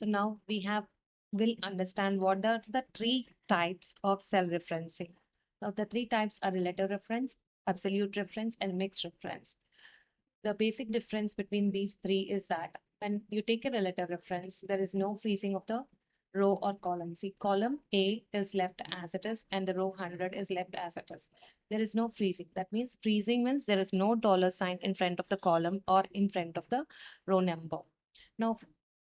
So now will understand what are the three types of cell referencing. Now the three types are relative reference, absolute reference, and mixed reference. The basic difference between these three is that when you take a relative reference, there is no freezing of the row or column. See, column A is left as it is, and the row 100 is left as it is. There is no freezing. That means freezing means there is no dollar sign in front of the column or in front of the row number. Now,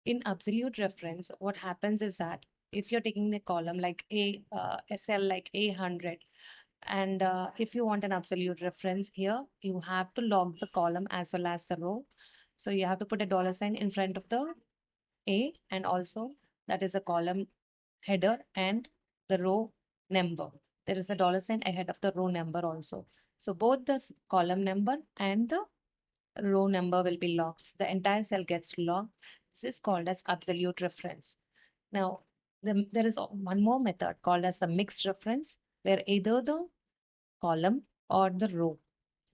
in absolute reference, what happens is that if you're taking a column like a cell like A100, and if you want an absolute reference here, you have to log the column as well as the row. So you have to put a dollar sign in front of the A, and also that is a column header and the row number. There is a dollar sign ahead of the row number also. So both the column number and the row number will be logged. So the entire cell gets logged. This is called as absolute reference. Now, there is one more method called as a mixed reference, where either the column or the row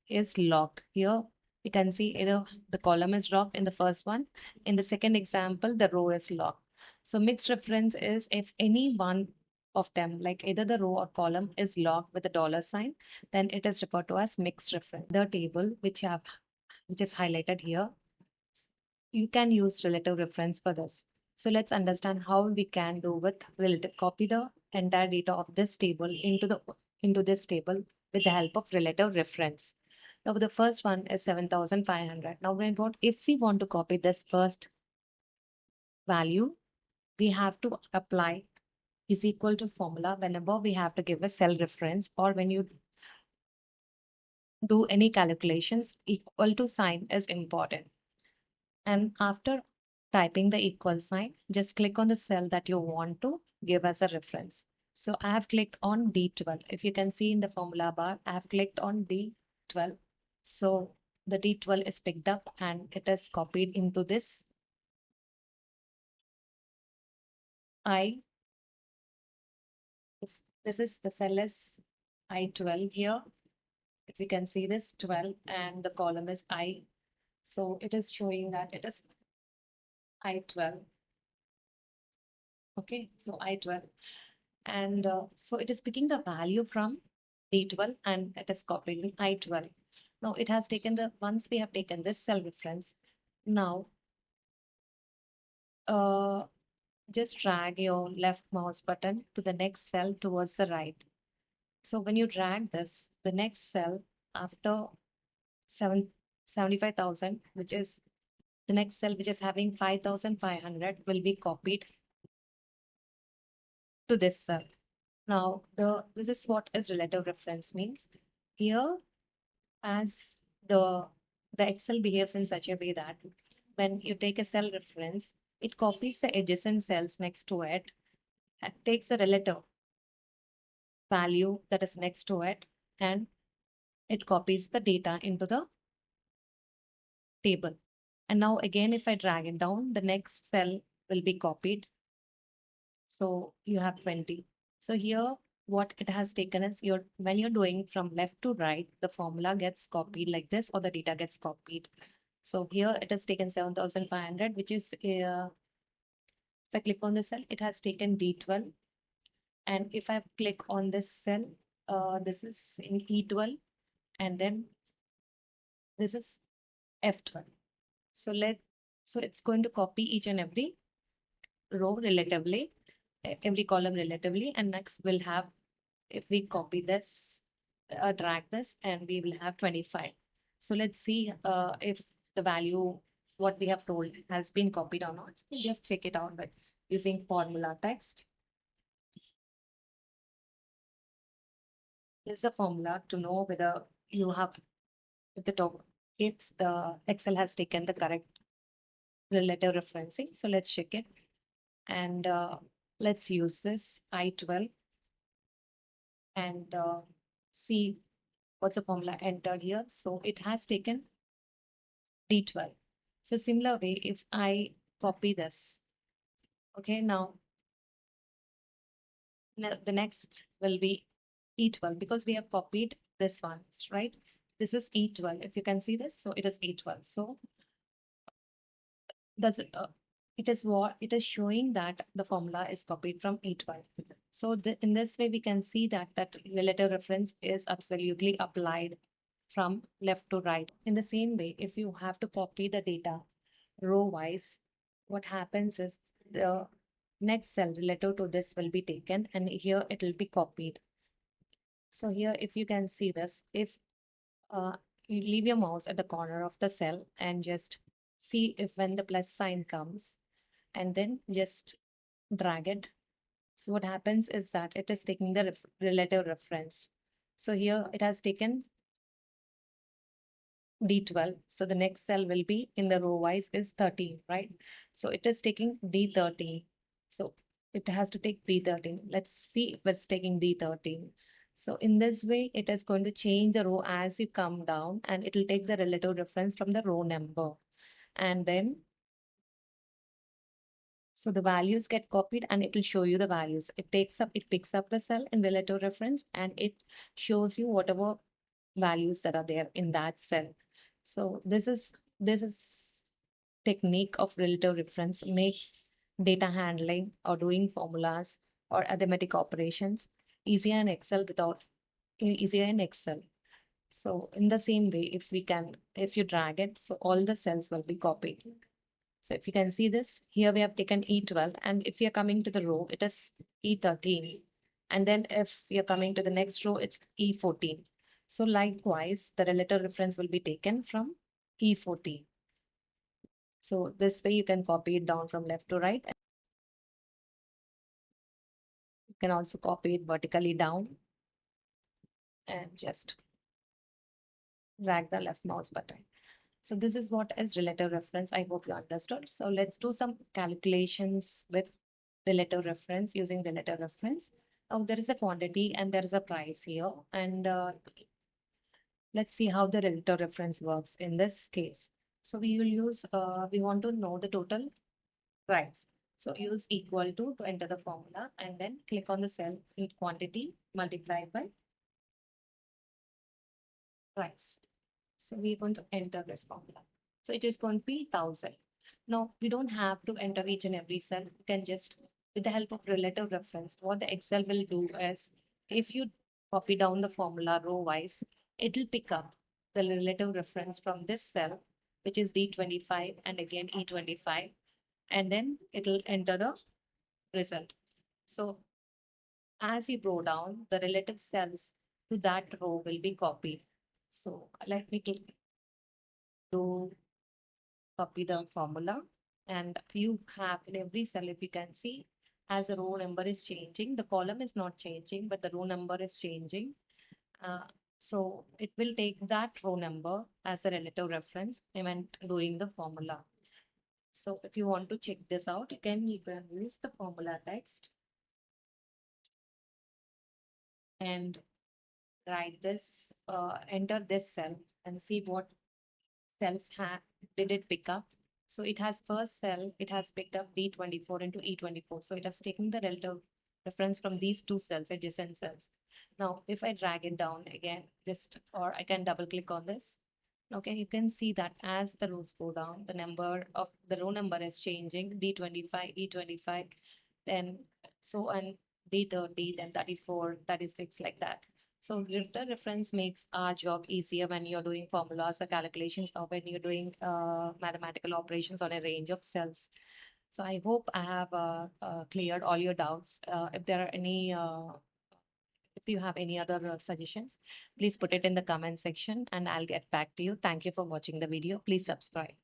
is locked. Here you can see either the column is locked in the first one. In the second example, the row is locked. So mixed reference is if any one of them, like either the row or column, is locked with a dollar sign, then it is referred to as mixed reference. The table which is highlighted here, you can use relative reference for this. So let's understand how we can do with relative. Copy the entire data of this table into this table with the help of relative reference. Now the first one is 7,500. Now if we want to copy this first value, we have to apply is equal to formula whenever we have to give a cell reference, or when you do any calculations, equal to sign is important. And after typing the equal sign, just click on the cell that you want to give as a reference. So I have clicked on D12. If you can see in the formula bar, I have clicked on D12. So the D12 is picked up and it is copied into this I. This is the cell is I12 here. If you can see this 12 and the column is I. So it is showing that it is I12. Okay, so I12. And so it is picking the value from D12 and it is copying I12. Now it has taken once we have taken this cell reference, now uh, just drag your left mouse button to the next cell towards the right. So when you drag this, the next cell after 75,000, which is the next cell which is having 5,500 will be copied to this cell. Now this is what is relative reference means. Here, as the Excel behaves in such a way that when you take a cell reference, it copies the adjacent cells next to it and takes a relative value that is next to it, and it copies the data into the table. And now again, if I drag it down, the next cell will be copied. So you have 20. So here what it has taken is when you're doing from left to right, the formula gets copied like this, or the data gets copied. So here it has taken 7,500, which is if I click on the cell, it has taken D12. And if I click on this cell, this is in E12, and then this is F12. So it's going to copy each and every row relatively, every column relatively, and next we'll have, if we copy this, drag this, and we will have 25. So let's see if the value, what we have told, has been copied or not. So just check it out by using formula text. This is a formula to know whether you have, if the Excel has taken the correct relative referencing. So let's check it. And let's use this I12 and see what's the formula entered here. So it has taken D12. So similar way, if I copy this, okay, now the next will be E12 because we have copied this one, right? This is E12. If you can see this, so it is E12. So that's it is showing that the formula is copied from E12. So in this way, we can see that relative reference is absolutely applied from left to right. In the same way, if you have to copy the data row wise, what happens is the next cell relative to this will be taken and here it will be copied. So here, if you can see this, if uh, you leave your mouse at the corner of the cell and just see if when the plus sign comes and then just drag it. So what happens is that it is taking the relative reference. So here it has taken D12. So the next cell will be in the row wise is 13, right? So it is taking D13. So it has to take D13. Let's see if it's taking D13. So in this way, it is going to change the row as you come down and it will take the relative reference from the row number. And then, so the values get copied and it will show you the values. It picks up the cell in relative reference and it shows you whatever values that are there in that cell. So this is technique of relative reference makes data handling or doing formulas or arithmetic operations easier in Excel easier in Excel. So in the same way, if you drag it, so all the cells will be copied. So if you can see this, here we have taken E12, and if you're coming to the row, it is E13. And then if you're coming to the next row, it's E14. So likewise, the relative reference will be taken from E14. So this way you can copy it down from left to right. You can also copy it vertically down and just drag the left mouse button. So this is what is relative reference. I hope you understood. So let's do some calculations with relative reference using relative reference. Now there is a quantity and there is a price here. And let's see how the relative reference works in this case. So we want to know the total price. So use equal to enter the formula and then click on the cell in quantity multiplied by price. So we're going to enter this formula. So it is going to be 1000. Now we don't have to enter each and every cell. You can just, with the help of relative reference, what the Excel will do is if you copy down the formula row wise, it will pick up the relative reference from this cell, which is D25 and again E25, and then it will enter the result. So as you go down, the relative cells to that row will be copied. So let me click to copy the formula and you have in every cell, if you can see, as the row number is changing, the column is not changing, but the row number is changing. So it will take that row number as a relative reference when doing the formula. So if you want to check this out, you can use the formula text and write this, enter this cell and see what cells did it pick up. So it has first cell, it has picked up D24 into E24. So it has taken the relative reference from these two cells, adjacent cells. Now, if I drag it down again, or I can double click on this. Okay, you can see that as the rows go down, the row number is changing, D25, E25, then so on D30, then 34, 36, like that. So grid reference makes our job easier when you're doing formulas or calculations or when you're doing mathematical operations on a range of cells. So I hope I have cleared all your doubts. If you have any other suggestions, please put it in the comment section and I'll get back to you. Thank you for watching the video. Please subscribe.